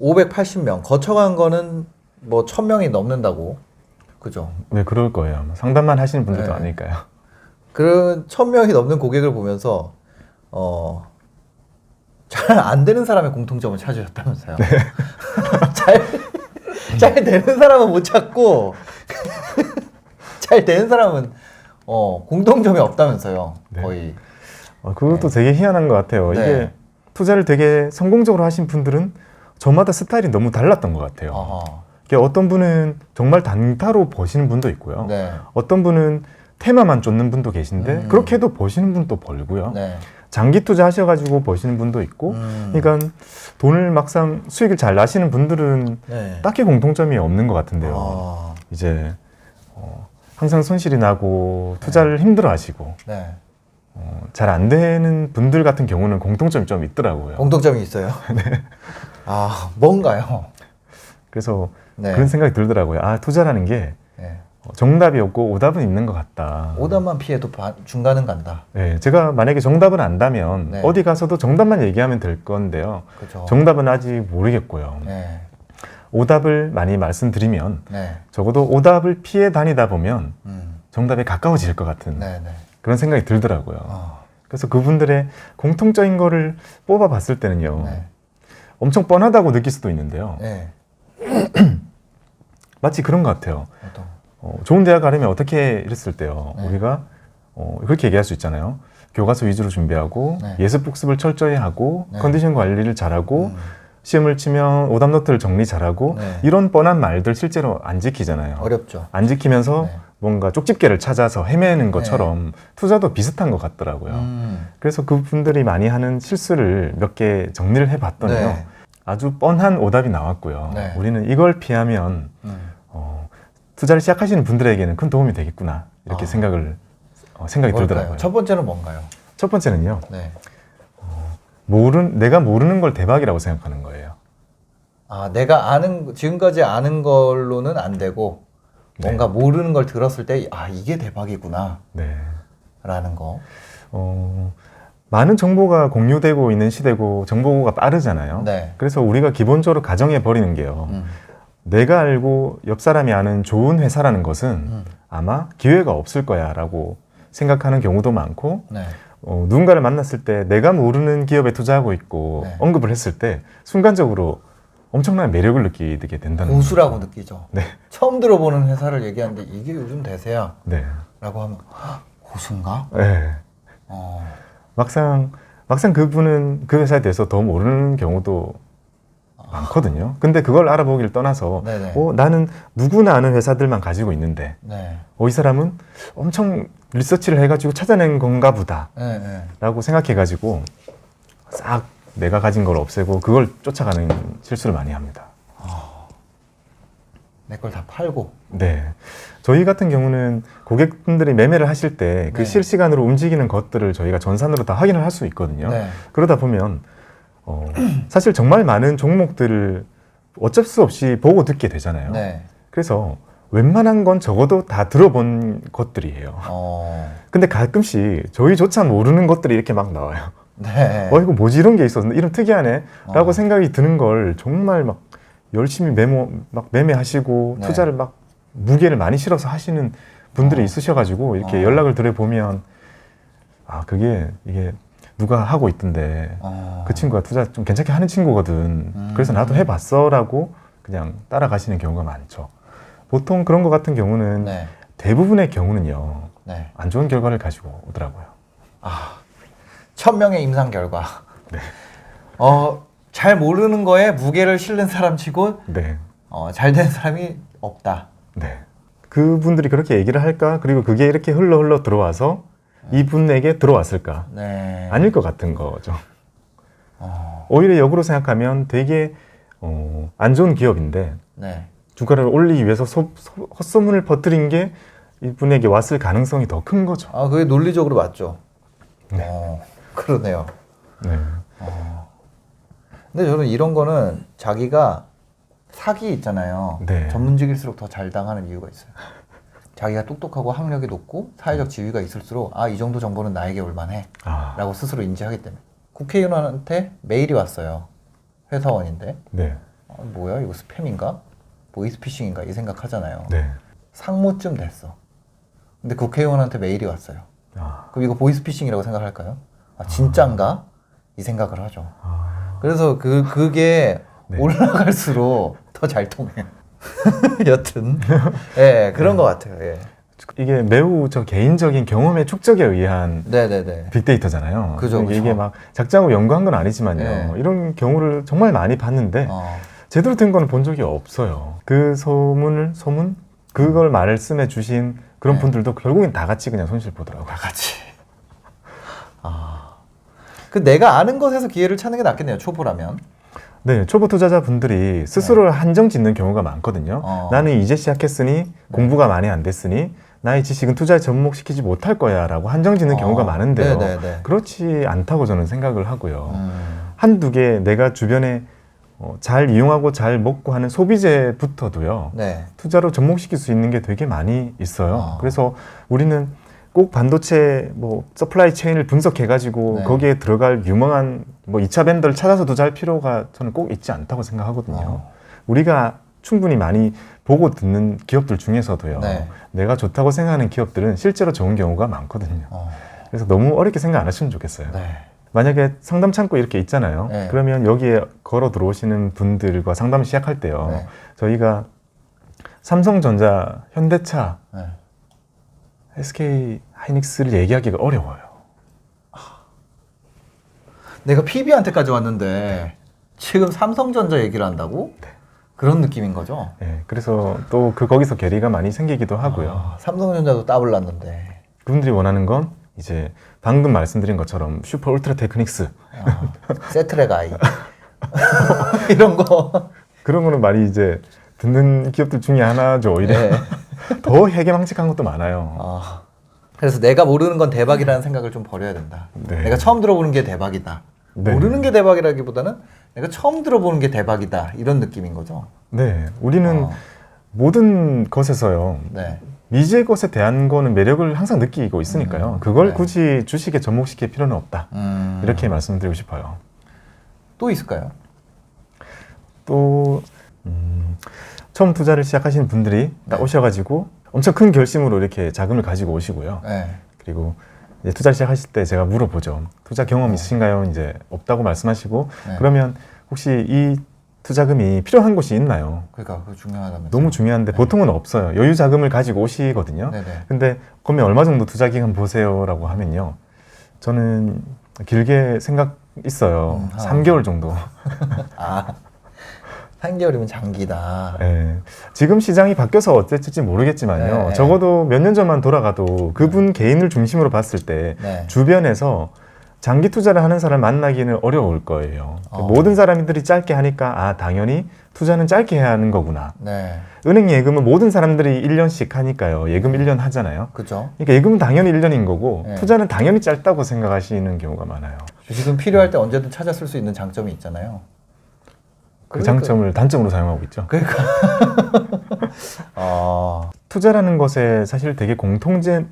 580명 거쳐간 거는 뭐 1000명이 넘는다고. 그죠? 네, 그럴 거예요. 상담만 하시는 분들도 네. 아닐까요? 그런 1000명이 넘는 고객을 보면서 잘 안 되는 사람의 공통점을 찾으셨다면서요. 네. 잘 되는 사람은 못 찾고 잘 되는 사람은 공통점이 없다면서요. 네. 거의. 그것도 되게 희한한 것 같아요. 네. 이게 투자를 되게 성공적으로 하신 분들은 저마다 스타일이 너무 달랐던 것 같아요. 어허. 이게 어떤 분은 정말 단타로 버시는 분도 있고요. 네. 어떤 분은 테마만 쫓는 분도 계신데 그렇게 해도 버시는 분도 벌고요. 네. 장기 투자하셔가지고 버시는 분도 있고, 그러니까 돈을 막상 수익을 잘 나시는 분들은 네. 딱히 공통점이 없는 것 같은데요. 아. 이제 항상 손실이 나고 투자를 힘들어하시고 네. 잘 안 되는 분들 같은 경우는 공통점이 좀 있더라고요. 공통점이 있어요. 네. 아, 뭔가요? 그래서 네. 그런 생각이 들더라고요. 아, 투자라는 게 네. 정답이 없고 오답은 있는 것 같다. 오답만 피해도 중간은 간다. 네, 제가 만약에 정답을 안다면 네. 어디 가서도 정답만 얘기하면 될 건데요. 그죠. 정답은 아직 모르겠고요. 네. 오답을 많이 말씀드리면 네. 적어도 오답을 피해 다니다 보면 음. 정답에 가까워질 것 같은 네, 네. 그런 생각이 들더라고요. 그래서 그분들의 공통적인 거를 뽑아봤을 때는요. 네. 엄청 뻔하다고 느낄 수도 있는데요. 네. 마치 그런 것 같아요. 어떤? 좋은 대학 가려면 어떻게 이랬을 때요. 네. 우리가 그렇게 얘기할 수 있잖아요. 교과서 위주로 준비하고 네. 예습 복습을 철저히 하고 네. 컨디션 관리를 잘하고 시험을 치면 오답 노트를 정리 잘하고 네. 이런 뻔한 말들 실제로 안 지키잖아요. 어렵죠. 안 지키면서 네. 뭔가 쪽집게를 찾아서 헤매는 것처럼 투자도 비슷한 것 같더라고요. 그래서 그분들이 많이 하는 실수를 몇 개 정리를 해봤더니요. 네. 아주 뻔한 오답이 나왔고요. 네. 우리는 이걸 피하면 투자를 시작하시는 분들에게는 큰 도움이 되겠구나 이렇게 생각이 뭘까요? 들더라고요. 첫 번째는 뭔가요? 첫 번째는요. 네. 내가 모르는 걸 대박이라고 생각하는 거예요. 아, 내가 지금까지 아는 걸로는 안 되고 뭔가 모르는 걸 들었을 때 아, 이게 대박이구나 네. 라는 거. 많은 정보가 공유되고 있는 시대고 정보가 빠르잖아요. 네. 그래서 우리가 기본적으로 가정해 버리는 게요. 내가 알고 옆 사람이 아는 좋은 회사라는 것은 아마 기회가 없을 거야 라고 생각하는 경우도 많고 네. 누군가를 만났을 때 내가 모르는 기업에 투자하고 있고 네. 언급을 했을 때 순간적으로 엄청난 매력을 느끼게 된다는 고수라고 거죠. 느끼죠. 네. 처음 들어보는 회사를 얘기하는데 이게 요즘 대세야 네. 라고 하면 고수인가? 네. 막상 그분은 그 회사에 대해서 더 모르는 경우도 많거든요. 근데 그걸 알아보기를 떠나서 네네. 나는 누구나 아는 회사들만 가지고 있는데 네. 이 사람은 엄청 리서치를 해가지고 찾아낸 건가 보다 네, 네. 라고 생각해가지고 싹 내가 가진 걸 없애고 그걸 쫓아가는 실수를 많이 합니다. 내 걸 다 팔고. 네. 저희 같은 경우는 고객분들이 매매를 하실 때 그 네. 실시간으로 움직이는 것들을 저희가 전산으로 다 확인을 할 수 있거든요. 네. 그러다 보면 사실 정말 많은 종목들을 어쩔 수 없이 보고 듣게 되잖아요. 네. 그래서 웬만한 건 적어도 다 들어본 것들이에요. 근데 가끔씩 저희조차 모르는 것들이 이렇게 막 나와요. 네. 이거 뭐지 이런 게 있었는데 이런 특이하네 라고 생각이 드는 걸 정말 막 열심히 매매하시고 네. 투자를 막 무게를 많이 실어서 하시는 분들이 있으셔가지고 이렇게 연락을 드려보면 이게 누가 하고 있던데 그 친구가 투자 좀 괜찮게 하는 친구거든. 그래서 나도 해봤어 라고 그냥 따라가시는 경우가 많죠. 보통 그런 것 같은 경우는 네. 대부분의 경우는요. 네. 안 좋은 결과를 가지고 오더라고요. 1000명의 임상 결과. 네. 잘 모르는 거에 무게를 실는 사람 치고 네. 잘 되는 사람이 없다. 네. 그분들이 그렇게 얘기를 할까? 그리고 그게 이렇게 흘러 들어와서 이분에게 들어왔을까? 네. 아닐 것 같은 거죠. 오히려 역으로 생각하면 되게 안 좋은 기업인데 네. 주가를 올리기 위해서 헛소문을 퍼뜨린 게 이분에게 왔을 가능성이 더 큰 거죠. 그게 논리적으로 맞죠. 네. 그러네요. 네. 근데 저는 이런 거는 자기가 사기 있잖아요. 네. 전문직일수록 더 잘 당하는 이유가 있어요. 자기가 똑똑하고 학력이 높고 사회적 지위가 있을수록 이 정도 정보는 나에게 올만해 라고 스스로 인지하기 때문에. 국회의원한테 메일이 왔어요. 회사원인데 네. 뭐야 이거 스팸인가? 보이스피싱인가? 이 생각하잖아요. 네. 상무쯤 됐어. 근데 국회의원한테 메일이 왔어요. 그럼 이거 보이스피싱이라고 생각할까요? 아, 진짠가? 이 생각을 하죠. 그래서 그게 네. 올라갈수록 더 잘 통해요. 여튼 예, 그런 것 같아요. 예. 이게 매우 저 개인적인 경험의 축적에 의한 네네네. 빅데이터잖아요. 그죠, 그죠. 이게 막 작자고 연구한 건 아니지만요. 네. 이런 경우를 정말 많이 봤는데 제대로 된 거는 본 적이 없어요. 그 소문 그걸 말씀해 주신 그런 네. 분들도 결국엔 다 같이 그냥 손실 보더라고요. 다 같이. 그 내가 아는 것에서 기회를 찾는 게 낫겠네요. 초보라면. 네, 초보 투자자분들이 스스로를 한정 짓는 경우가 많거든요. 나는 이제 시작했으니 공부가 많이 안 됐으니 나의 지식은 투자에 접목시키지 못할 거야 라고 한정 짓는 경우가 많은데요. 네네네. 그렇지 않다고 저는 생각을 하고요. 한두 개 내가 주변에 잘 이용하고 잘 먹고 하는 소비재부터도요. 네. 투자로 접목시킬 수 있는 게 되게 많이 있어요. 그래서 우리는 꼭 반도체 서플라이 체인을 분석해가지고 네. 거기에 들어갈 유망한 2차 밴더를 찾아서 투자할 필요가 저는 꼭 있지 않다고 생각하거든요. 우리가 충분히 많이 보고 듣는 기업들 중에서도요. 네. 내가 좋다고 생각하는 기업들은 실제로 좋은 경우가 많거든요. 그래서 너무 어렵게 생각 안 하시면 좋겠어요. 네. 만약에 상담 창구 이렇게 있잖아요. 네. 그러면 여기에 걸어 들어오시는 분들과 상담을 시작할 때요. 네. 저희가 삼성전자, 현대차, 네. SK 하이닉스를 얘기하기가 어려워요. 내가 PB한테까지 왔는데 지금 삼성전자 얘기를 한다고? 그런 느낌인 거죠. 네, 그래서 또 거기서 괴리가 많이 생기기도 하고요. 삼성전자도 따블 났는데. 그분들이 원하는 건 이제 방금 말씀드린 것처럼 슈퍼 울트라 테크닉스 세트랙 아이 이런 거. 그런 거는 많이 이제 듣는 기업들 중에 하나죠. 오히려 네. 더 해괴망측한 것도 많아요. 그래서 내가 모르는 건 대박이라는 생각을 좀 버려야 된다. 네. 내가 처음 들어보는 게 대박이다. 네. 모르는 게 대박이라기보다는 내가 처음 들어보는 게 대박이다. 이런 느낌인 거죠. 네, 우리는 모든 것에서요. 네. 미지의 것에 대한 거는 매력을 항상 느끼고 있으니까요. 그걸 네. 굳이 주식에 접목시킬 필요는 없다. 이렇게 말씀드리고 싶어요. 또 있을까요? 또 처음 투자를 시작하시는 분들이 딱 네. 오셔가지고 엄청 큰 결심으로 이렇게 자금을 가지고 오시고요. 네. 그리고 이제 투자 시작하실 때 제가 물어보죠. 투자 경험 있으신가요? 이제 없다고 말씀하시고 네. 그러면 혹시 이 투자금이 필요한 곳이 있나요? 그러니까 그거 중요하다면서요. 너무 중요한데 네. 보통은 없어요. 여유 자금을 가지고 오시거든요. 네네. 근데 그러면 얼마 정도 투자 기간 보세요라고 하면요. 저는 길게 생각 있어요. 3개월 정도. 3개월이면 장기다. 네. 지금 시장이 바뀌어서 어땠을지 모르겠지만요. 네. 적어도 몇 년 전만 돌아가도 그분 개인을 중심으로 봤을 때 네. 주변에서 장기 투자를 하는 사람 만나기는 어려울 거예요. 모든 사람들이 짧게 하니까 당연히 투자는 짧게 해야 하는 거구나. 네. 은행 예금은 모든 사람들이 1년씩 하니까요. 예금 1년 하잖아요. 그죠. 그러니까 예금은 당연히 1년인 거고 네. 투자는 당연히 짧다고 생각하시는 경우가 많아요. 주식은 필요할 때 언제든 찾아 쓸 수 있는 장점이 있잖아요. 그 장점을 단점으로 사용하고 있죠. 그러니까. 투자라는 것에 사실 되게 공통된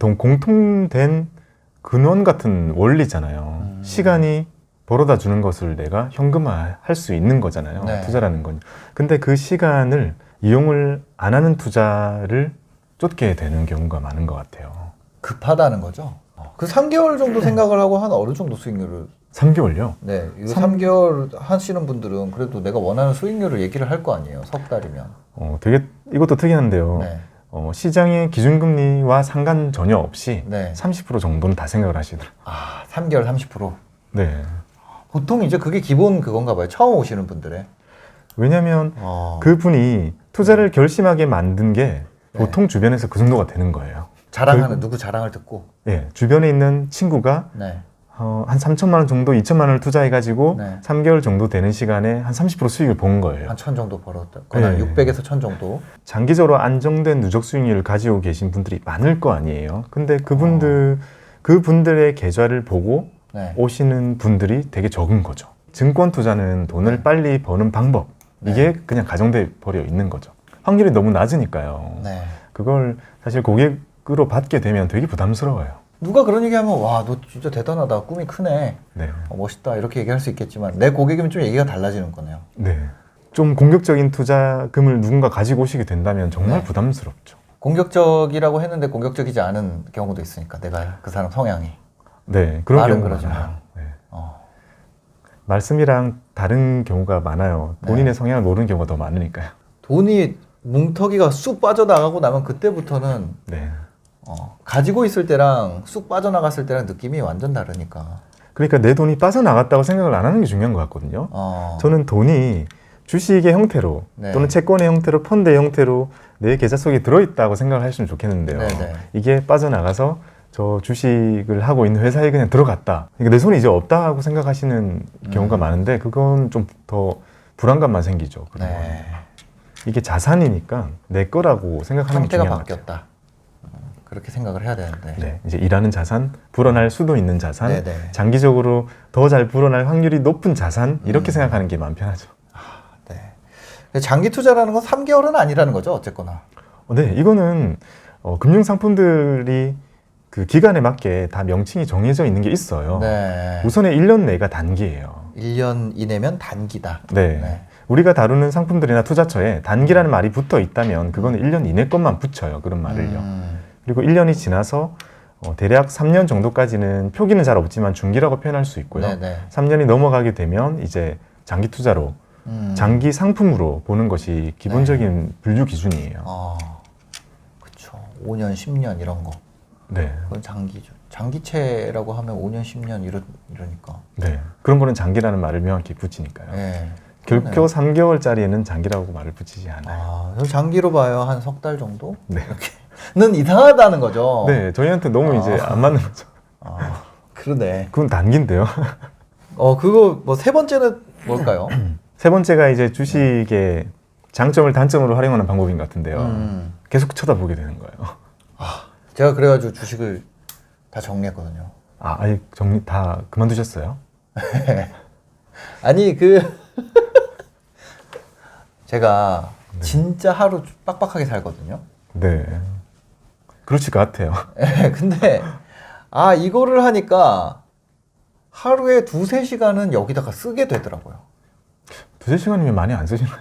근원 같은 원리잖아요. 시간이 벌어다 주는 것을 내가 현금화할 수 있는 거잖아요. 네. 투자라는 건. 근데 그 시간을 이용을 안 하는 투자를 쫓게 되는 경우가 많은 것 같아요. 급하다는 거죠. 그 3개월 정도 생각을 하고 한 어느 정도 수익률을 3개월요? 네, 이거 3개월 하시는 분들은 그래도 내가 원하는 수익률을 얘기를 할 거 아니에요. 석 달이면. 되게 이것도 특이한데요. 네. 시장의 기준금리와 상관 전혀 없이 네. 30% 정도는 다 생각을 하시더라고요. 3개월 30%. 네. 보통 이제 그게 기본 그건가 봐요. 처음 오시는 분들의. 왜냐하면 그분이 투자를 결심하게 만든 게 네. 보통 주변에서 그 정도가 되는 거예요. 자랑하는 누구 자랑을 듣고. 네, 주변에 있는 친구가 네. 한 3천만 원 정도, 2천만 원을 투자해가지고 네. 3개월 정도 되는 시간에 한 30% 수익을 본 거예요. 한 1000 정도 벌었거나 네. 600에서 1000 정도. 장기적으로 안정된 누적 수익률을 가지고 계신 분들이 많을 거 아니에요. 근데 그분들의 계좌를 보고 네. 오시는 분들이 되게 적은 거죠. 증권 투자는 돈을 네. 빨리 버는 방법. 이게 그냥 가정돼 버려 있는 거죠. 확률이 너무 낮으니까요. 네. 그걸 사실 고객으로 받게 되면 되게 부담스러워요. 누가 그런 얘기하면 와, 너 진짜 대단하다. 꿈이 크네. 네. 멋있다. 이렇게 얘기할 수 있겠지만 내 고객이면 좀 얘기가 달라지는 거네요. 네. 좀 공격적인 투자금을 누군가 가지고 오시게 된다면 정말 네. 부담스럽죠. 공격적이라고 했는데 공격적이지 않은 경우도 있으니까 내가 그 사람 성향이. 네, 그런 말은 경우가 그러지만. 많아요. 네. 어. 말씀이랑 다른 경우가 많아요. 본인의 네. 성향을 모르는 경우가 더 많으니까요. 돈이 뭉터기가 쑥 빠져나가고 나면 그때부터는 네. 가지고 있을 때랑 쑥 빠져나갔을 때랑 느낌이 완전 다르니까. 그러니까 내 돈이 빠져나갔다고 생각을 안 하는 게 중요한 것 같거든요. 저는 돈이 주식의 형태로 네. 또는 채권의 형태로 펀드의 형태로 내 계좌 속에 들어있다고 생각을 하시면 좋겠는데요. 네네. 이게 빠져나가서 저 주식을 하고 있는 회사에 그냥 들어갔다. 그러니까 내 손이 이제 없다고 생각하시는 경우가 많은데 그건 좀 더 불안감만 생기죠. 그런 거는. 네. 이게 자산이니까 내 거라고 생각하는 게 형태가 중요한 것 같아요. 바뀌었다. 그렇게 생각을 해야 되는데. 네, 이제 일하는 자산, 불어날 수도 있는 자산, 네네. 장기적으로 더 잘 불어날 확률이 높은 자산 이렇게 생각하는 게 마음 편하죠. 네. 장기 투자라는 건 3개월은 아니라는 거죠, 어쨌거나. 네, 이거는 금융 상품들이 그 기간에 맞게 다 명칭이 정해져 있는 게 있어요. 네. 우선의 1년 내가 단기예요. 1년 이내면 단기다. 네. 네. 우리가 다루는 상품들이나 투자처에 단기라는 말이 붙어 있다면 그거는 1년 이내 것만 붙여요. 그런 말을요. 그리고 1년이 지나서 대략 3년 정도까지는 표기는 잘 없지만 중기라고 표현할 수 있고요. 네네. 3년이 넘어가게 되면 이제 장기 투자로 장기 상품으로 보는 것이 기본적인 분류 기준이에요. 그쵸. 5년, 10년 이런 거. 네. 그건 장기죠. 장기채라고 하면 5년, 10년 이러니까. 네. 그런 거는 장기라는 말을 명확히 붙이니까요. 네. 결코 그러네요. 3개월짜리에는 장기라고 말을 붙이지 않아요. 그럼 장기로 봐요. 한 석 달 정도? 네. 이렇게는 이상하다는 거죠. 네, 저희한테 너무 이제 안 맞는 거죠. 그러네. 그건 단기인데요. 그거 뭐 세 번째는 뭘까요? 세 번째가 이제 주식의 장점을 단점으로 활용하는 방법인 것 같은데요. 계속 쳐다보게 되는 거예요. 제가 그래가지고 주식을 다 정리했거든요. 아예 정리 다 그만두셨어요? 아니 제가 진짜 하루 빡빡하게 살거든요. 네. 그러실 것 같아요. 근데 이거를 하니까 하루에 2-3시간은 여기다가 쓰게 되더라고요. 2-3시간이면 많이 안 쓰시나요?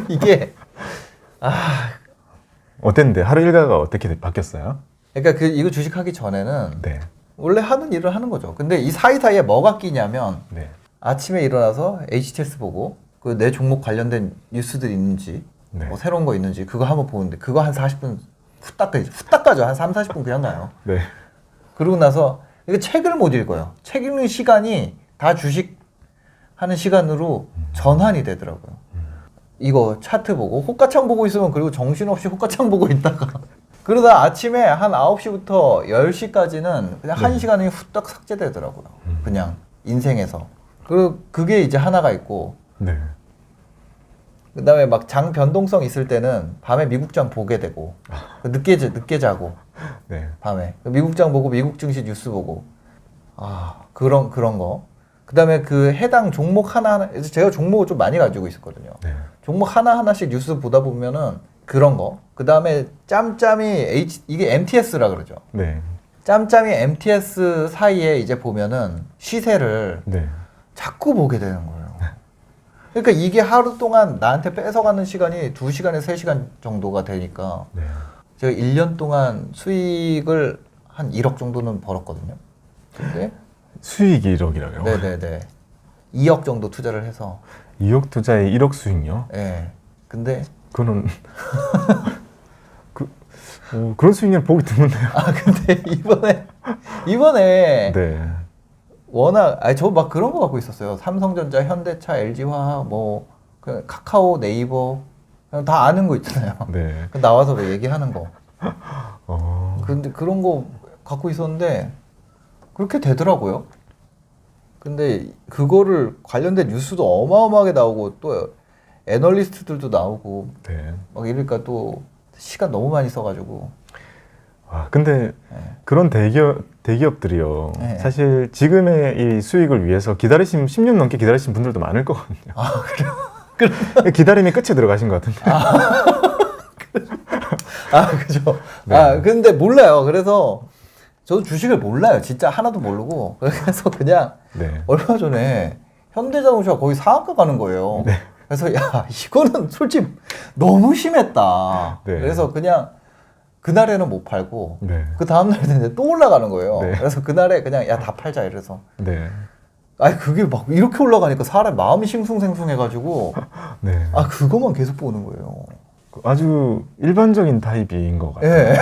이게 어땠는데? 하루 일과가 어떻게 바뀌었어요? 그러니까 이거 주식하기 전에는 네. 원래 하는 일을 하는 거죠. 근데 이 사이사이에 뭐가 끼냐면 네. 아침에 일어나서 HTS 보고 그 내 종목 관련된 뉴스들이 있는지 네. 뭐 새로운 거 있는지 그거 한번 보는데 그거 한 40분 후딱 가죠. 한 3-40분 그냥 가요. 네. 그러고 나서 이거 책을 못 읽어요. 책 읽는 시간이 다 주식 하는 시간으로 전환이 되더라고요. 이거 차트 보고 호가창 보고 있으면 그리고 정신없이 호가창 보고 있다가 그러다 아침에 한 9시부터 10시까지는 그냥 네. 1시간이 후딱 삭제되더라고요. 그냥 인생에서. 그리고 그게 이제 하나가 있고 네. 그다음에 막 장 변동성 있을 때는 밤에 미국장 보게 되고 늦게 자고 네. 밤에 미국장 보고 미국 증시 뉴스 보고 그런 거. 그다음에 그 해당 종목 하나 제가 종목을 좀 많이 가지고 있었거든요. 네. 종목 하나하나씩 뉴스 보다 보면은 그런 거. 그다음에 짬짬이 이게 MTS라 그러죠. 네. 짬짬이 MTS 사이에 이제 보면은 시세를 네. 자꾸 보게 되는 거예요. 그러니까 이게 하루 동안 나한테 뺏어가는 시간이 2시간에서 3시간 정도가 되니까 네. 제가 1년 동안 수익을 한 1억 정도는 벌었거든요. 근데 수익이 1억이라고요? 네네네 2억 정도 투자를 해서 2억 투자에 1억 수익요? 예. 근데 그거는 그런 수익률 보기 드문데요. 근데 이번에 네. 워낙 저 막 그런 거 갖고 있었어요. 삼성전자, 현대차, LG화학 뭐 그 카카오, 네이버 그냥 다 아는 거 있잖아요. 네. 그 나와서 왜 얘기하는 거. 어. 근데 그런 거 갖고 있었는데 그렇게 되더라고요. 근데 그거를 관련된 뉴스도 어마어마하게 나오고 또 애널리스트들도 나오고 네. 막 이러니까 또 시간 너무 많이 써가지고. 근데 네. 그런 대기업들이요. 네. 사실 지금의 이 수익을 위해서 10년 넘게 기다리신 분들도 많을 거거든요. 그래요? 기다림의 끝에 들어가신 것 같은데. 그죠. 네. 근데 몰라요. 그래서 저도 주식을 몰라요. 진짜 하나도 모르고. 그래서 그냥 네. 얼마 전에 현대자동차가 거의 상한가 가는 거예요. 네. 그래서 야 이거는 솔직히 너무 심했다. 네. 그래서 그냥 그날에는 못 팔고 네. 그 다음날 됐는데 또 올라가는 거예요. 네. 그래서 그날에 그냥 야 다 팔자 이래서 네. 아니 그게 막 이렇게 올라가니까 사람 마음이 싱숭생숭해가지고 네. 아 그거만 계속 보는 거예요. 아주 일반적인 타입인 것 같아요. 예.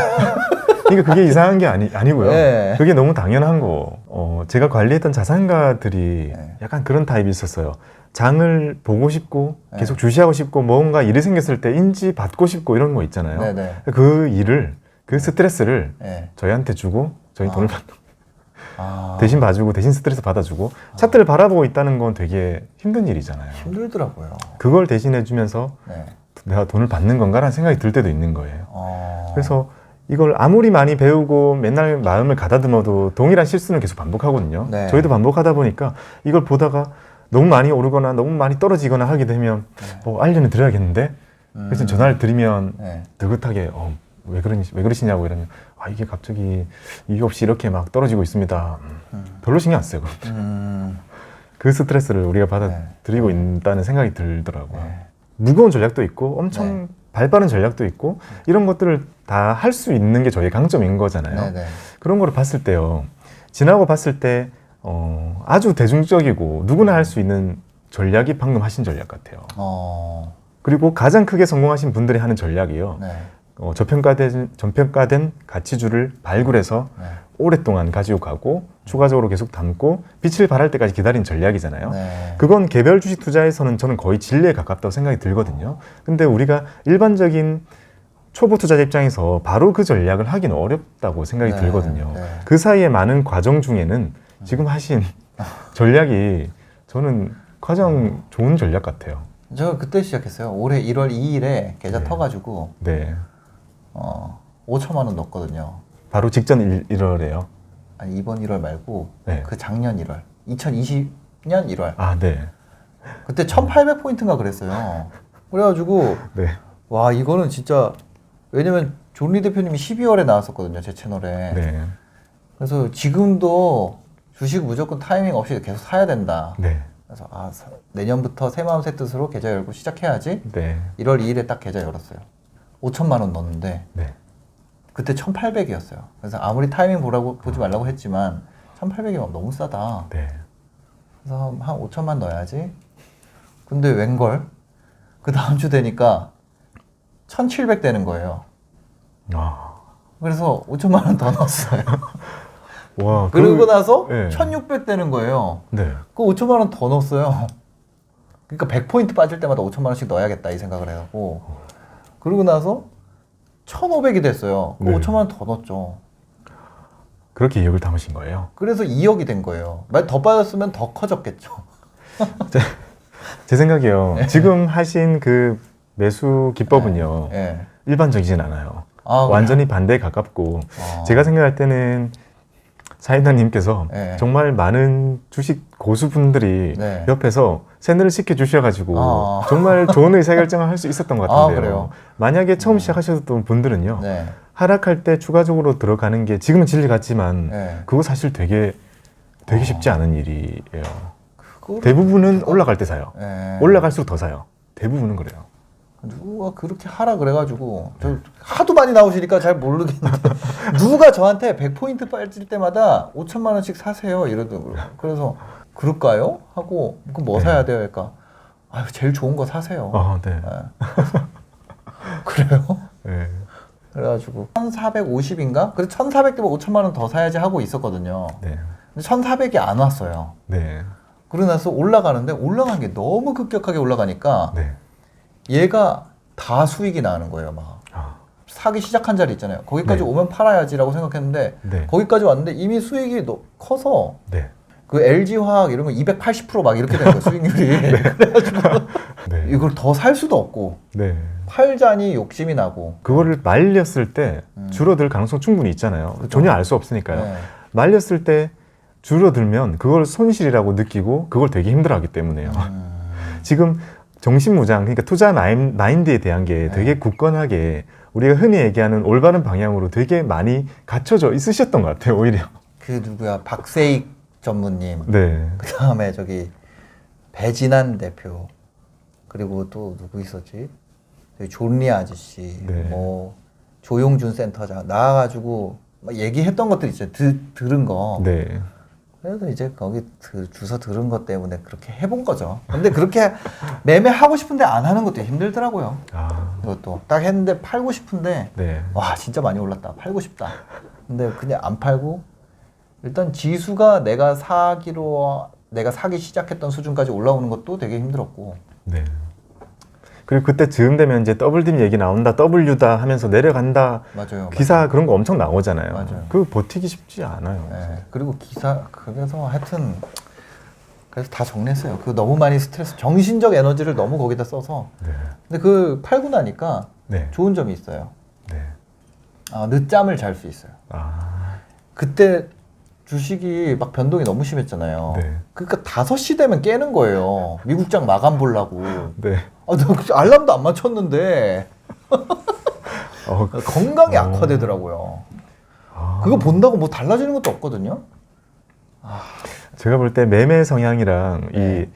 그러니까 그게 이상한 게 아니고요. 네. 그게 너무 당연한 거. 제가 관리했던 자산가들이 네. 약간 그런 타입이 있었어요. 장을 보고 싶고 네. 계속 주시하고 싶고 뭔가 일이 생겼을 때 인지 받고 싶고 이런 거 있잖아요. 네네. 그 일을 그 스트레스를 네. 저희한테 주고 저희 돈을 대신 봐주고 대신 스트레스 받아주고 차트를 바라보고 있다는 건 되게 힘든 일이잖아요. 힘들더라고요. 그걸 대신해 주면서 네. 내가 돈을 받는 건가라는 생각이 들 때도 있는 거예요. 어... 그래서 이걸 아무리 많이 배우고 맨날 마음을 가다듬어도 동일한 실수는 계속 반복하거든요. 네. 저희도 반복하다 보니까 이걸 보다가 너무 많이 오르거나 너무 많이 떨어지거나 하게 되면 알려는 드려야겠는데 그래서 전화를 드리면 네. 느긋하게 왜 그러시냐고 이러면 이게 갑자기 이유 없이 이렇게 막 떨어지고 있습니다. 별로 신경 안 써요. 그 스트레스를 우리가 받아들이고 있다는 생각이 들더라고요. 네. 무거운 전략도 있고 엄청 발빠른 전략도 있고 이런 것들을 다 할 수 있는 게 저희의 강점인 거잖아요. 네네. 그런 거를 봤을 때요. 지나고 봤을 때 아주 대중적이고 누구나 할 수 있는 전략이 방금 하신 전략 같아요. 그리고 가장 크게 성공하신 분들이 하는 전략이요. 네. 저평가된 가치주를 발굴해서 네. 오랫동안 가지고 가고 추가적으로 계속 담고 빛을 발할 때까지 기다린 전략이잖아요. 네. 그건 개별 주식 투자에서는 저는 거의 진리에 가깝다고 생각이 들거든요. 근데 우리가 일반적인 초보 투자자 입장에서 바로 그 전략을 하기는 어렵다고 생각이 네. 들거든요. 네. 그 사이에 많은 과정 중에는 지금 하신 전략이 저는 가장 좋은 전략 같아요. 제가 그때 시작했어요. 올해 1월 2일에 계좌 네. 터가지고 네. 5천만 원 넣었거든요. 바로 직전 1월에요. 아니 이번 1월 말고 네. 그 작년 1월 2020년 1월 아, 네. 그때 1800포인트인가 그랬어요. 그래가지고 네. 와 이거는 진짜 왜냐면 존리 대표님이 12월에 나왔었거든요 제 채널에. 네. 그래서 지금도 주식 무조건 타이밍 없이 계속 사야 된다. 네. 그래서 내년부터 새 마음 새 뜻으로 계좌 열고 시작해야지. 네. 1월 2일에 딱 계좌 열었어요. 5천만 원 넣었는데 네. 그때 1,800이었어요. 그래서 아무리 타이밍 보지 말라고 했지만 1,800이면 너무 싸다. 네. 그래서 한 5천만 넣어야지. 근데 웬걸? 그 다음 주 되니까 1,700 되는 거예요. 아. 그래서 5천만 원 더 넣었어요. 와. 그러고 나서 네. 1,600 되는 거예요. 네. 그 5천만 원 더 넣었어요. 그러니까 100포인트 빠질 때마다 5천만 원씩 넣어야겠다 이 생각을 해갖고 그러고 나서 1,500이 됐어요. 그 네. 5천만 원 더 넣었죠. 그렇게 이익을 담으신 거예요? 그래서 2억이 된 거예요. 만약 더 빠졌으면 더 커졌겠죠. 제 생각이요. 지금 하신 그 매수 기법은요. 예. 일반적이진 않아요. 아, 완전히 반대에 가깝고 제가 생각할 때는 사이다님께서 네. 정말 많은 주식 고수분들이 네. 옆에서 세뇌를 시켜 주셔가지고 아. 정말 좋은 의사결정을 할 수 있었던 것 같은데요. 그래요? 만약에 처음 시작하셨던 분들은요. 네. 하락할 때 추가적으로 들어가는 게 지금은 진리 같지만 네. 그거 사실 되게 쉽지 않은 일이에요. 그거를 대부분은 올라갈 때 사요. 네. 올라갈수록 더 사요. 대부분은 그래요. 누가 그렇게 하라 그래가지고 저 하도 많이 나오시니까 잘 모르겠는데 누가 저한테 100포인트 빠질 때마다 5천만 원씩 사세요 이러더라고요. 그래서 그럴까요? 하고 그럼 뭐 네. 사야 돼요? 그러니까 제일 좋은 거 사세요. 네. 그래요? 네. 그래가지고 1,450인가? 그래서 1,400 되면 5천만 원 더 사야지 하고 있었거든요. 네. 근데 1,400이 안 왔어요. 네. 그러고 나서 올라가는데 올라간 게 너무 급격하게 올라가니까 네. 얘가 다 수익이 나는 거예요. 막 사기 시작한 자리 있잖아요. 거기까지 네. 오면 팔아야지라고 생각했는데 네. 거기까지 왔는데 이미 수익이 커서 네. 그 LG화학 이런 거 280% 막 이렇게 되는 거예요. 수익률이. 그래가지고 네. 이걸 더 살 수도 없고 네. 팔자니 욕심이 나고 그거를 말렸을 때 줄어들 가능성 충분히 있잖아요. 그죠. 전혀 알 수 없으니까요. 네. 말렸을 때 줄어들면 그걸 손실이라고 느끼고 그걸 되게 힘들어하기 때문에요. 지금 정신무장, 그러니까 투자 마인드에 대한 게 되게 굳건하게 우리가 흔히 얘기하는 올바른 방향으로 되게 많이 갖춰져 있으셨던 것 같아요, 오히려. 그 누구야 박세익 전무님 네. 그 다음에 저기 배진환 대표 그리고 또 누구 있었지? 저기 존리 아저씨, 네. 뭐 조용준 센터장 나와가지고 막 얘기했던 것들 있죠. 들은 거. 네. 그래서 이제 거기 주소 들은 것 때문에 그렇게 해본 거죠. 근데 그렇게 매매하고 싶은데 안 하는 것도 힘들더라고요. 아, 이것도 딱 했는데 팔고 싶은데 네. 와 진짜 많이 올랐다. 팔고 싶다. 근데 그냥 안 팔고 일단 지수가 내가 사기 시작했던 수준까지 올라오는 것도 되게 힘들었고. 네. 그리고 그때 즈음 되면 이제 더블딥 얘기 나온다, W다 하면서 내려간다. 맞아요. 기사 그런 거 엄청 나오잖아요. 맞아요. 그거 버티기 쉽지 않아요. 네. 그리고 그래서 하여튼 그래서 다 정리했어요. 그 너무 많이 스트레스, 정신적 에너지를 너무 거기다 써서. 네. 근데 그 팔고 나니까 네. 좋은 점이 있어요. 네. 늦잠을 잘 수 있어요. 아, 그때 주식이 막 변동이 너무 심했잖아요. 네. 그러니까 5시 되면 깨는 거예요. 미국장 마감 보려고. 네. 나 알람도 안 맞췄는데 어, 건강이 악화되더라고요. 그거 본다고 뭐 달라지는 것도 없거든요. 제가 볼 때 매매 성향이랑 네.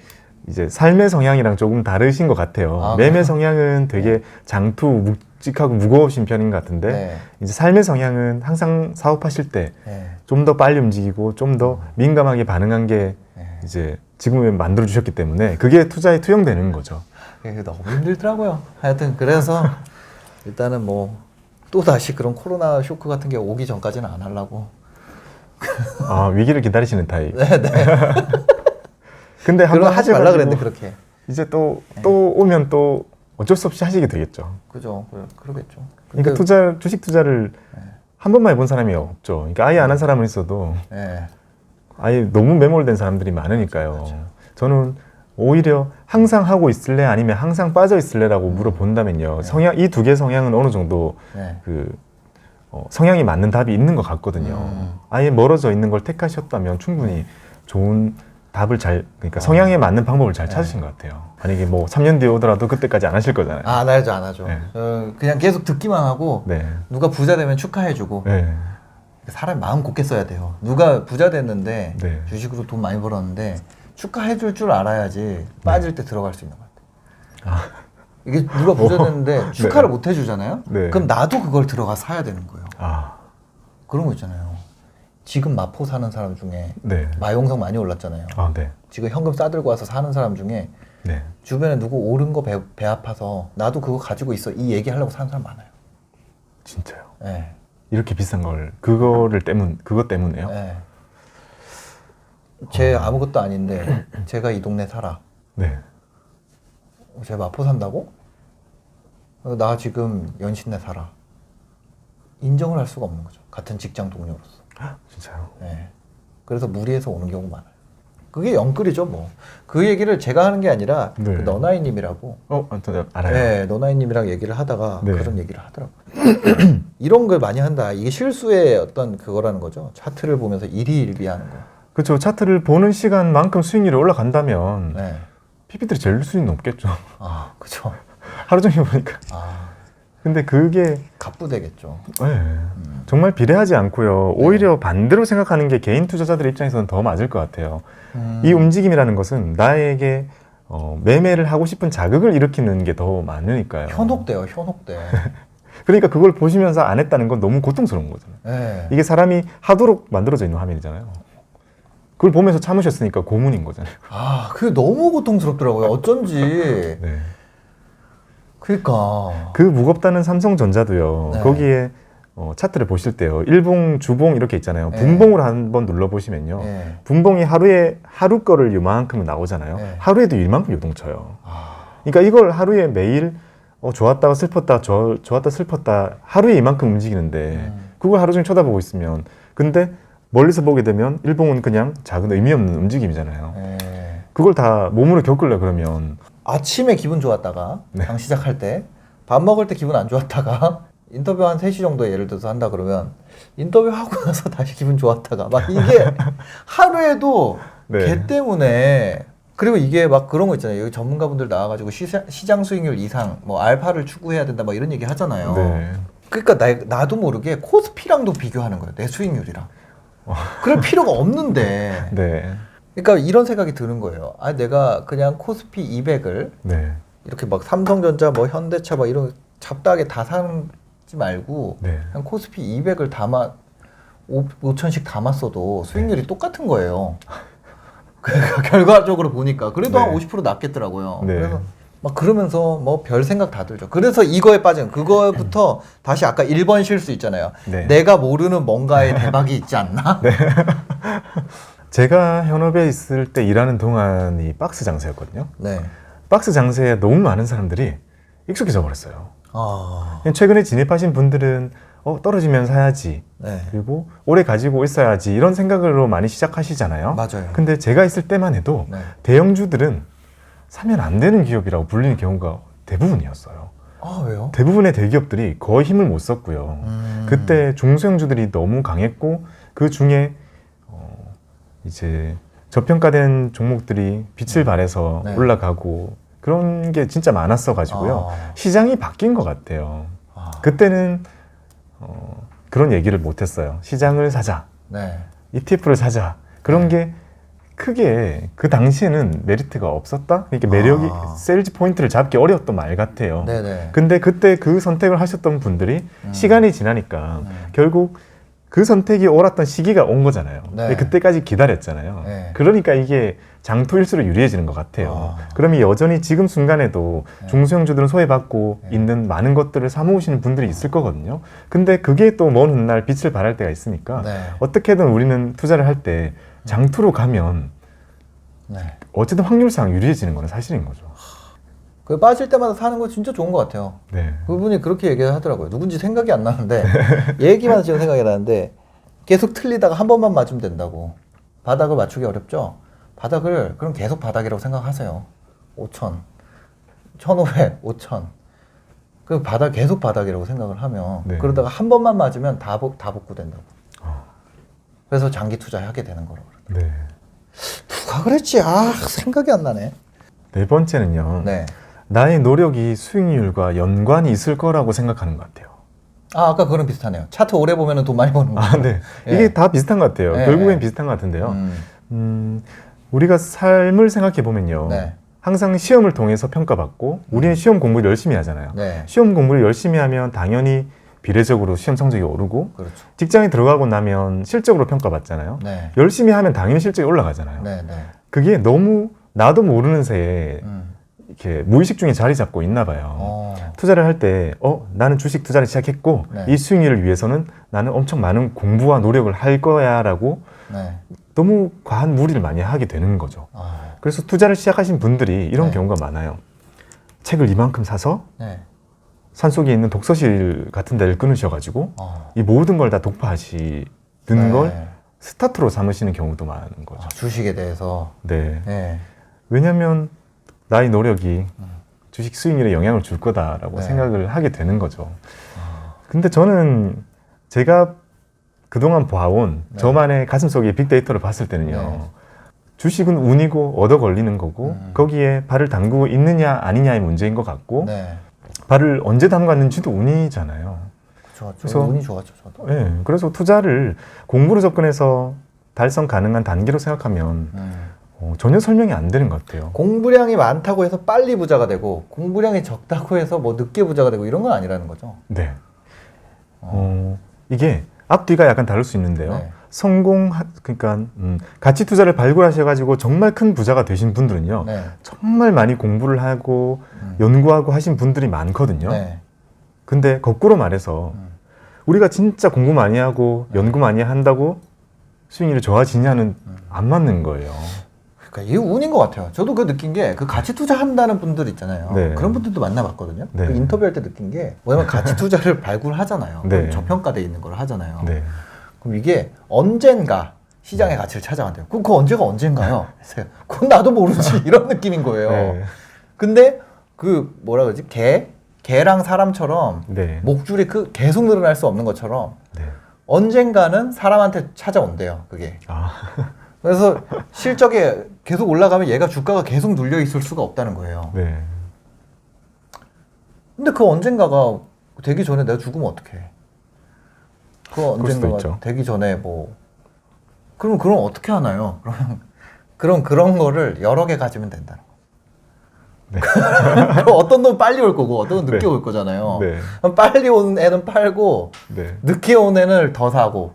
이제 삶의 성향이랑 조금 다르신 것 같아요. 아, 매매 성향은 되게 장투, 묵직하고 무거우신 편인 것 같은데 네. 이제 삶의 성향은 항상 사업하실 때 좀 네. 더 빨리 움직이고 좀 더 민감하게 반응한 게 네. 이제 지금에 만들어 주셨기 때문에 그게 투자에 투영되는 거죠. 그게 너무 힘들더라고요. 하여튼 그래서 일단은 뭐 또 다시 그런 코로나 쇼크 같은 게 오기 전까지는 안 하려고. 아, 위기를 기다리시는 타입. 네네. 근데 그럼 한번 하지 말라 하셔가지고 그랬는데 그렇게. 이제 또 오면 또 어쩔 수 없이 하시게 되겠죠. 그죠. 그러겠죠. 그러니까 주식 투자를 한 번만 해본 사람이 없죠. 그러니까 아예 안 한 사람은 있어도 네. 아예 너무 매몰된 사람들이 많으니까요. 맞아. 저는 오히려 항상 하고 있을래 아니면 항상 빠져 있을래라고 물어본다면요. 이 두 개 성향은 어느 정도 네. 성향이 맞는 답이 있는 것 같거든요. 음. 아예 멀어져 있는 걸 택하셨다면 충분히 좋은 답을 그러니까 성향에 맞는 방법을 잘 찾으신 것 같아요. 만약에 뭐 3년 뒤에 오더라도 그때까지 안 하실 거잖아요. 안 하죠. 네. 그냥 계속 듣기만 하고 네. 누가 부자 되면 축하해주고. 네. 사람이 마음 곱게 써야 돼요. 누가 부자 됐는데 네. 주식으로 돈 많이 벌었는데 축하해줄 줄 알아야지 빠질 때 들어갈 수 있는 것 같아요. 이게 누가 부자 됐는데 축하를 못 해주잖아요. 네. 그럼 나도 그걸 들어가 사야 되는 거예요. 아, 그런 거 있잖아요. 지금 마포 사는 사람 중에 네. 마용성 많이 올랐잖아요. 아, 네. 지금 현금 싸들고 와서 사는 사람 중에 네. 주변에 누구 오른 거 배 아파서 나도 그거 가지고 있어 이 얘기 하려고 사는 사람 많아요. 진짜요. 네. 이렇게 비싼 걸 그것 때문에요? 네. 제 아무것도 아닌데 제가 이 동네 살아. 네. 제가 마포 산다고? 나 지금 연신내 살아. 인정을 할 수가 없는 거죠. 같은 직장 동료로서. 진짜요. 네. 그래서 무리해서 오는 경우 많아요. 그게 영끌이죠, 뭐. 그 얘기를 제가 하는 게 아니라 네. 그 너나이님이라고. 저 알아요. 네, 너나이님이랑 얘기를 하다가 네. 그런 얘기를 하더라고요. 이런 걸 많이 한다. 이게 실수의 어떤 그거라는 거죠. 차트를 보면서 일희일비하는 거. 그렇죠. 차트를 보는 시간만큼 수익률이 올라간다면 네. PB들이 제일 수익은 없겠죠. 아, 그죠. 하루 종일 보니까. 아, 근데 그게 갑부되겠죠. 네, 정말 비례하지 않고요. 오히려 반대로 생각하는 게 개인 투자자들 입장에서는 더 맞을 것 같아요. 이 움직임이라는 것은 나에게 매매를 하고 싶은 자극을 일으키는 게 더 많으니까요. 현혹돼요, 현혹돼. 그러니까 그걸 보시면서 안 했다는 건 너무 고통스러운 거잖아요. 네. 이게 사람이 하도록 만들어져 있는 화면이잖아요. 그걸 보면서 참으셨으니까 고문인 거잖아요. 아, 그게 너무 고통스럽더라고요. 어쩐지. 네. 그러니까. 그 무겁다는 삼성전자도요. 네. 거기에 차트를 보실 때요. 일봉, 주봉 이렇게 있잖아요. 네. 분봉으로 한번 눌러보시면요. 네. 분봉이 하루 거를 이만큼 나오잖아요. 네. 하루에도 이만큼 요동쳐요. 아, 그러니까 이걸 하루에 매일 좋았다가 슬펐다, 좋았다 슬펐다 하루에 이만큼 움직이는데 그걸 하루 종일 쳐다보고 있으면 근데 멀리서 보게 되면 일봉은 그냥 작은 의미 없는 움직임이잖아요. 네. 그걸 다 몸으로 겪으려 그러면 아침에 기분 좋았다가 네. 장 시작할 때 밥 먹을 때 기분 안 좋았다가 인터뷰 한 3시 정도에 예를 들어서 한다 그러면 인터뷰하고 나서 다시 기분 좋았다가 막 이게 하루에도 네. 걔 때문에 그리고 이게 막 그런 거 있잖아요. 여기 전문가분들 나와가지고 시장 수익률 이상 뭐 알파를 추구해야 된다 막 이런 얘기 하잖아요. 네. 그러니까 나도 모르게 코스피랑도 비교하는 거예요. 내 수익률이랑. 그럴 필요가 없는데. 네. 그러니까 이런 생각이 드는 거예요. 아, 내가 그냥 코스피 200을 네. 이렇게 막 삼성전자 뭐 현대차 막 이런 잡다하게 다 사지 말고 네. 그냥 코스피 200을 5천씩 담았어도 수익률이 똑같은 거예요. 그러니까 결과적으로 보니까 그래도 한 네. 50% 낫겠더라고요. 네. 그래서 막 그러면서 뭐 별 생각 다 들죠. 그래서 이거에 빠진 그거부터 다시 아까 1번 실수 있잖아요. 네. 내가 모르는 뭔가에 대박이 있지 않나? 제가 현업에 있을 때 일하는 동안이 박스 장사였거든요. 네. 박스 장사에 너무 많은 사람들이 익숙해져 버렸어요. 아, 최근에 진입하신 분들은 떨어지면 사야지, 네. 그리고 오래 가지고 있어야지 이런 생각으로 많이 시작하시잖아요. 맞아요. 근데 제가 있을 때만 해도 네. 대형주들은 사면 안 되는 기업이라고 불리는 경우가 대부분이었어요. 아, 왜요? 대부분의 대기업들이 거의 힘을 못 썼고요. 그때 중소형주들이 너무 강했고 그 중에 이제 저평가된 종목들이 빛을 발해서 네. 올라가고 그런 게 진짜 많았어 가지고요. 아. 시장이 바뀐 것 같아요. 아, 그때는 그런 얘기를 못 했어요. 시장을 사자, 네. ETF를 사자. 그런 네. 게 크게 그 당시에는 메리트가 없었다? 그러니까 매력이 세일즈 포인트를 잡기 어려웠던 말 같아요. 네네. 근데 그때 그 선택을 하셨던 분들이 시간이 지나니까 결국 그 선택이 옳았던 시기가 온 거잖아요. 네. 그때까지 기다렸잖아요. 네. 그러니까 이게 장투일수록 유리해지는 것 같아요. 그러면 여전히 지금 순간에도 네. 중소형주들은 소외받고 있는 많은 것들을 사모으시는 분들이 있을 거거든요. 근데 그게 또 먼 훗날 빛을 발할 때가 있으니까 네. 어떻게든 우리는 투자를 할 때 장투로 가면 네. 어쨌든 확률상 유리해지는 건 사실인 거죠. 그 빠질 때마다 사는 거 진짜 좋은 것 같아요. 네. 그분이 그렇게 얘기하더라고요. 누군지 생각이 안 나는데 얘기만 지금 생각이 나는데 계속 틀리다가 한 번만 맞으면 된다고. 바닥을 맞추기 어렵죠? 바닥을 그럼 계속 바닥이라고 생각하세요. 5천, 1,500, 5천. 그 바닥 계속 바닥이라고 생각을 하면 네. 그러다가 한 번만 맞으면 다 복구된다고. 그래서 장기 투자하게 되는 거라고. 네. 누가 그랬지? 아, 생각이 안 나네. 네 번째는요. 네. 나의 노력이 수익률과 연관이 있을 거라고 생각하는 것 같아요. 아, 아까 그거랑 비슷하네요. 차트 오래 보면 돈 많이 버는 거. 아, 네. 예. 이게 다 비슷한 것 같아요. 예. 결국엔 비슷한 것 같은데요. 우리가 삶을 생각해 보면요. 네. 항상 시험을 통해서 평가받고 우리는 시험 공부를 열심히 하잖아요. 네. 시험 공부를 열심히 하면 당연히 비례적으로 시험 성적이 오르고 그렇죠. 직장에 들어가고 나면 실적으로 평가받잖아요. 네. 열심히 하면 당연히 실적이 올라가잖아요. 네, 네. 그게 너무 나도 모르는 새에 음. 이렇게 무의식 중에 자리 잡고 있나 봐요. 투자를 할 때 나는 주식 투자를 시작했고 네. 이 수익률을 위해서는 나는 엄청 많은 공부와 노력을 할 거야 라고 네. 너무 과한 무리를 많이 하게 되는 거죠. 그래서 투자를 시작하신 분들이 이런 네. 경우가 많아요. 책을 이만큼 사서 네. 산속에 있는 독서실 같은 데를 끊으셔가지고 이 모든 걸 다 독파하시는 네. 걸 스타트로 삼으시는 경우도 많은 거죠. 주식에 대해서. 네. 네. 왜냐하면 나의 노력이 주식 수익률에 영향을 줄 거다라고 네. 생각을 하게 되는 거죠. 근데 저는 제가 그동안 봐온 네. 저만의 가슴속의 빅데이터를 봤을 때는요. 네. 주식은 운이고 얻어 걸리는 거고 거기에 발을 담그고 있느냐 아니냐의 문제인 것 같고 네. 발을 언제 담갔는지도 운이잖아요. 그래서 그래서- 운이 좋았죠, 저도. 네, 그래서 투자를 공부로 접근해서 달성 가능한 단계로 생각하면 전혀 설명이 안 되는 것 같아요. 공부량이 많다고 해서 빨리 부자가 되고 공부량이 적다고 해서 뭐 늦게 부자가 되고 이런 건 아니라는 거죠. 네. 이게 앞뒤가 약간 다를 수 있는데요. 네. 그러니까 가치 투자를 발굴하셔가지고 정말 큰 부자가 되신 분들은요. 네. 정말 많이 공부를 하고 연구하고 하신 분들이 많거든요. 네. 근데 거꾸로 말해서 우리가 진짜 공부 많이 하고 연구 많이 한다고 수익률이 좋아지냐는 안 맞는 거예요. 그러니까 이게 운인 것 같아요. 저도 그 느낀 게 그 가치 투자한다는 분들 있잖아요. 네. 그런 분들도 만나봤거든요. 네. 그 인터뷰할 때 느낀 게 뭐냐면 가치 투자를 발굴하잖아요. 네. 그럼 저평가돼 있는 걸 하잖아요. 네. 그럼 이게 언젠가 시장의 가치를 찾아간대요. 그럼 그 언제가 언젠가요? 그건 나도 모르지 이런 느낌인 거예요. 네. 근데 그 뭐라 그러지? 개랑 사람처럼 네. 목줄이 계속 늘어날 수 없는 것처럼 네. 언젠가는 사람한테 찾아온대요. 그게. 아, 그래서 실적이 계속 올라가면 얘가 주가가 계속 눌려 있을 수가 없다는 거예요. 네. 근데 그 언젠가가 되기 전에 내가 죽으면 어떡해? 그 수도 언젠가가 있죠. 되기 전에 그럼 어떻게 하나요? 그럼 그런 거를 여러 개 가지면 된다는 거. 네. 그럼 어떤 놈은 빨리 올 거고 어떤 놈은 늦게 네. 올 거잖아요. 네. 그럼 빨리 온 애는 팔고 네. 늦게 온 애는 더 사고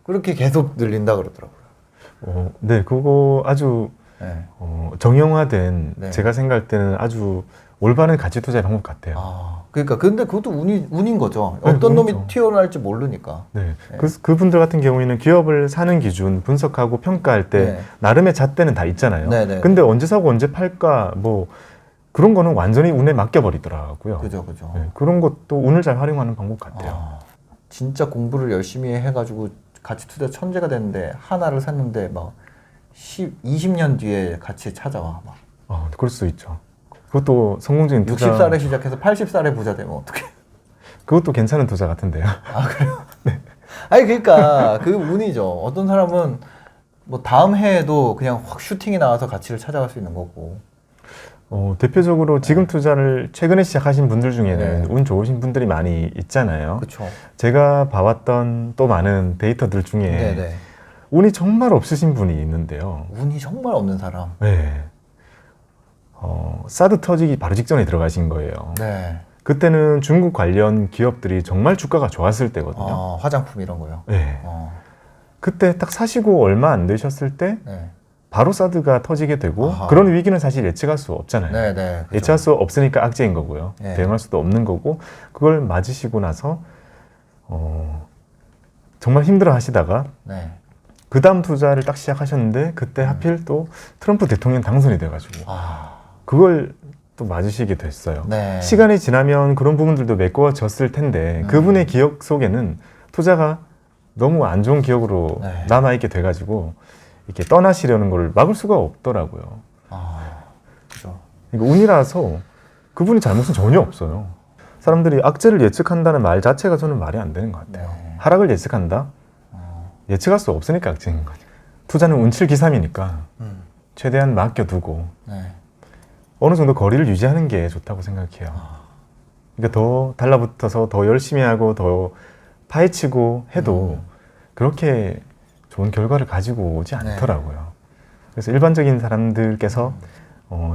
그렇게 계속 늘린다 그러더라고요. 네, 그거 아주 네. 정형화된 네. 제가 생각할 때는 아주 올바른 가치 투자의 방법 같아요. 그러니까 근데 그것도 운인 거죠. 네, 어떤 놈이 운이죠. 튀어나올지 모르니까. 네. 그분들 같은 경우에는 기업을 사는 기준 분석하고 평가할 때 네. 나름의 잣대는 다 있잖아요. 네. 근데 언제 사고 언제 팔까 뭐 그런 거는 완전히 운에 맡겨버리더라고요. 그죠. 네, 그런 것도 운을 잘 활용하는 방법 같아요. 진짜 공부를 열심히 해가지고 가치 투자 천재가 됐는데 하나를 샀는데 막 20년 뒤에 가치 찾아와 막. 그럴 수 있죠. 그것도 성공적인 투자. 60살에 시작해서 80살에 부자 되면 어떡해. 그것도 괜찮은 투자 같은데요. 그래요? 네. 아니 그러니까 그 운이죠. 어떤 사람은 뭐 다음 해에도 그냥 확 슈팅이 나와서 가치를 찾아갈 수 있는 거고. 대표적으로 지금 투자를 최근에 시작하신 분들 중에는 네. 운 좋으신 분들이 많이 있잖아요. 그렇죠. 제가 봐왔던 또 많은 데이터들 중에 네네. 운이 정말 없으신 분이 있는데요. 운이 정말 없는 사람. 네. 사드 터지기 바로 직전에 들어가신 거예요. 네. 그때는 중국 관련 기업들이 정말 주가가 좋았을 때거든요. 화장품 이런 거요. 네. 그때 딱 사시고 얼마 안 되셨을 때 네. 바로 사드가 터지게 되고 아하. 그런 위기는 사실 예측할 수 없잖아요. 네네. 그죠. 예측할 수 없으니까 악재인 거고요. 네. 대응할 수도 없는 거고 그걸 맞으시고 나서 정말 힘들어 하시다가 네. 그 다음 투자를 딱 시작하셨는데 그때 하필 또 트럼프 대통령 당선이 돼가지고 그걸 또 맞으시게 됐어요. 네. 시간이 지나면 그런 부분들도 메꿔졌을 텐데 그분의 기억 속에는 투자가 너무 안 좋은 기억으로 네. 남아있게 돼가지고 이렇게 떠나시려는 걸 막을 수가 없더라고요. 그죠. 그러니까 운이라서 그분이 잘못은 전혀 없어요. 사람들이 악재를 예측한다는 말 자체가 저는 말이 안 되는 것 같아요. 네. 하락을 예측한다? 예측할 수 없으니까 악재인 거죠. 투자는 운칠기삼이니까 최대한 맡겨두고 네. 어느 정도 거리를 유지하는 게 좋다고 생각해요. 그러니까 더 달라붙어서 더 열심히 하고 더 파헤치고 해도 그렇게 좋은 결과를 가지고 오지 않더라고요. 그래서 일반적인 사람들께서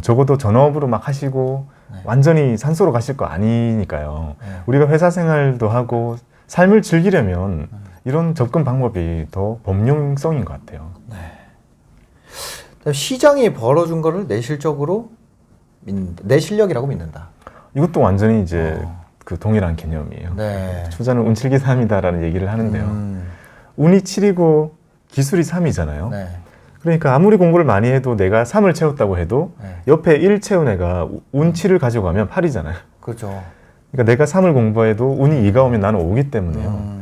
적어도 전업으로 막 하시고 완전히 산소로 가실 거 아니니까요. 우리가 회사 생활도 하고 삶을 즐기려면 이런 접근 방법이 더 범용성인 것 같아요. 시장이 벌어준 거를 내 실적으로 내 실력이라고 믿는다. 이것도 완전히 이제 그 동일한 개념이에요. 네. 투자는 운칠기삼이다라는 얘기를 하는데요. 운이 7이고 기술이 3이잖아요. 네. 그러니까 아무리 공부를 많이 해도 내가 3을 채웠다고 해도 옆에 1 채운 애가 운 7을 가지고 가면 8이잖아요. 그렇죠. 그러니까 내가 3을 공부해도 운이 2가 오면 나는 5기 때문에요.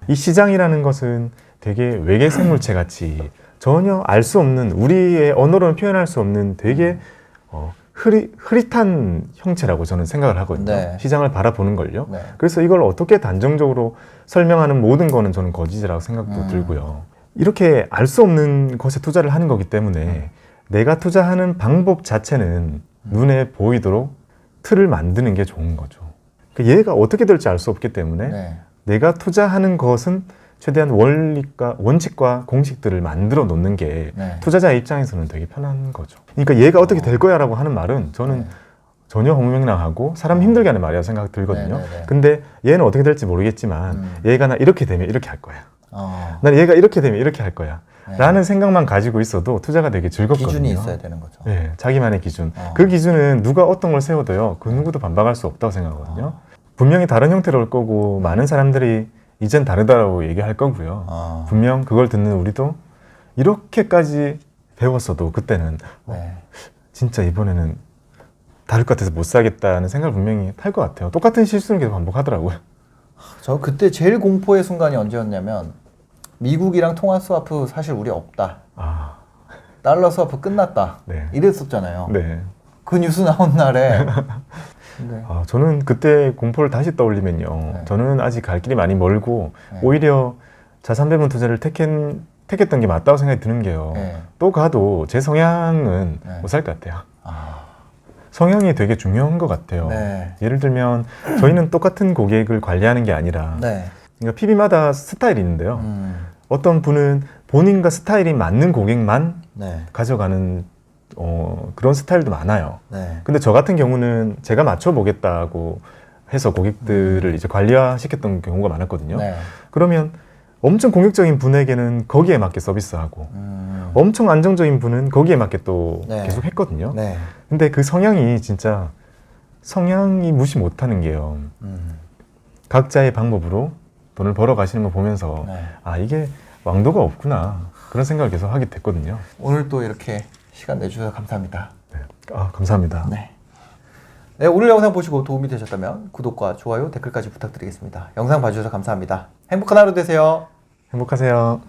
이 시장이라는 것은 되게 외계 생물체 같이 전혀 알 수 없는 우리의 언어로는 표현할 수 없는 되게 흐릿한 형체라고 저는 생각을 하거든요. 네. 시장을 바라보는 걸요. 네. 그래서 이걸 어떻게 단정적으로 설명하는 모든 거는 저는 거짓이라고 생각도 들고요. 이렇게 알 수 없는 것에 투자를 하는 거기 때문에 내가 투자하는 방법 자체는 눈에 보이도록 틀을 만드는 게 좋은 거죠. 그러니까 얘가 어떻게 될지 알 수 없기 때문에 네. 내가 투자하는 것은 최대한 원칙과 공식들을 만들어 놓는 게 투자자의 입장에서는 되게 편한 거죠. 그러니까 얘가 어떻게 될 거야 라고 하는 말은 저는 전혀 허무맹랑하고 사람 힘들게 하는 말이라고 생각 들거든요. 근데 얘는 어떻게 될지 모르겠지만 얘가 나 이렇게 되면 이렇게 할 거야. 난 얘가 이렇게 되면 이렇게 할 거야. 라는 생각만 가지고 있어도 투자가 되게 즐겁거든요. 기준이 있어야 되는 거죠. 네, 자기만의 기준. 그 기준은 누가 어떤 걸 세워도요. 그 누구도 반박할 수 없다고 생각하거든요. 분명히 다른 형태로 올 거고 많은 사람들이 이젠 다르다라고 얘기할 거고요. 분명 그걸 듣는 우리도 이렇게까지 배웠어도 그때는 진짜 이번에는 다를 것 같아서 못 사겠다는 생각을 분명히 할 것 같아요. 똑같은 실수는 계속 반복하더라고요. 저 그때 제일 공포의 순간이 언제였냐면 미국이랑 통화 스와프 사실 우리 없다. 달러 스와프 끝났다. 네. 이랬었잖아요. 네. 그 뉴스 나온 날에 저는 그때 공포를 다시 떠올리면요. 저는 아직 갈 길이 많이 멀고 오히려 자산 배분 투자를 택했던 게 맞다고 생각이 드는 게요. 또 가도 제 성향은 못 살 것 같아요. 성향이 되게 중요한 것 같아요. 예를 들면 저희는 똑같은 고객을 관리하는 게 아니라 그러니까 PB마다 스타일이 있는데요. 어떤 분은 본인과 스타일이 맞는 고객만 가져가는 그런 스타일도 많아요. 네. 근데 저 같은 경우는 제가 맞춰보겠다고 해서 고객들을 이제 관리화시켰던 경우가 많았거든요. 네. 그러면 엄청 공격적인 분에게는 거기에 맞게 서비스하고 엄청 안정적인 분은 거기에 맞게 또 네. 계속 했거든요. 네. 근데 그 성향이 진짜 성향이 무시 못하는 게요. 각자의 방법으로 돈을 벌어 가시는 걸 보면서 네. 아 이게 왕도가 없구나 그런 생각을 계속 하게 됐거든요. 오늘 또 이렇게 시간 내주셔서 감사합니다. 네. 감사합니다. 네. 네, 오늘 영상 보시고 도움이 되셨다면 구독과 좋아요, 댓글까지 부탁드리겠습니다. 영상 봐주셔서 감사합니다. 행복한 하루 되세요. 행복하세요.